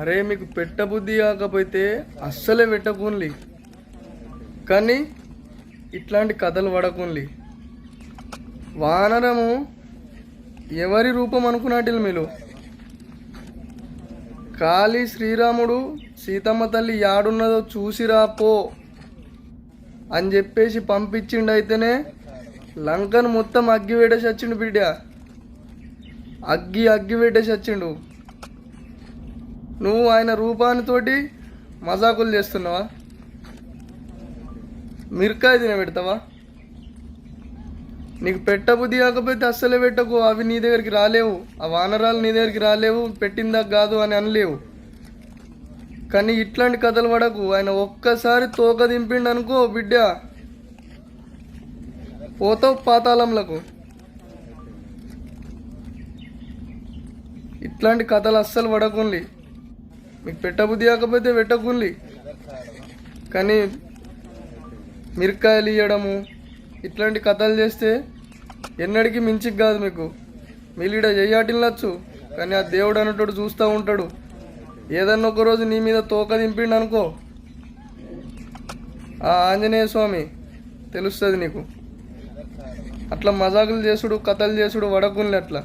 అరే మీకు పెట్టబుద్ధి కాకపోతే అస్సలే పెట్టకుంలి, కానీ ఇట్లాంటి కథలు పడకుంలి. వానరము ఎవరి రూపం అనుకున్నట్లు మీరు కాళీ శ్రీరాముడు సీతమ్మ తల్లి యాడున్నదో చూసిరా పో అని చెప్పేసి పంపించిండు. అయితేనే లంకను మొత్తం అగ్గి పెట్టేసి వచ్చిండు బిడ్డ. అగ్గి పెట్టేసి వచ్చిండు. నువ్వు ఆయన రూపానితోటి మజాకులు చేస్తున్నావా? మిరకాయ తినబెడతావా? నీకు పెట్టబుద్ధి కాకపోతే అస్సలే పెట్టకు. అవి నీ దగ్గరికి రాలేవు, ఆ వానరాలు నీ దగ్గరికి రాలేవు, పెట్టిందా కాదు అని అనలేవు. కానీ ఇట్లాంటి కథలు పడకు. ఆయన ఒక్కసారి తోక దింపిండు అనుకో బిడ్డ, పోతావు పాతాళంలకు. ఇట్లాంటి కథలు అస్సలు పడకుండి. మీకు పెట్టబుద్ధి కాకపోతే పెట్టకుండి, కానీ మిరకాయలు ఇవ్వడము ఇట్లాంటి కథలు చేస్తే ఎన్నడికి మించికి కాదు మీకు. మీలీడ చెయ్యాటిల్లచ్చు, కానీ ఆ దేవుడు అన్నట్టు చూస్తూ ఉంటాడు. ఏదన్నా ఒకరోజు నీ మీద తోక దింపిండు అనుకో, ఆ ఆంజనేయ స్వామి తెలుస్తుంది నీకు. అట్లా మజాకులు చేసుడు కథలు చేసుడు వడకుంది అట్లా.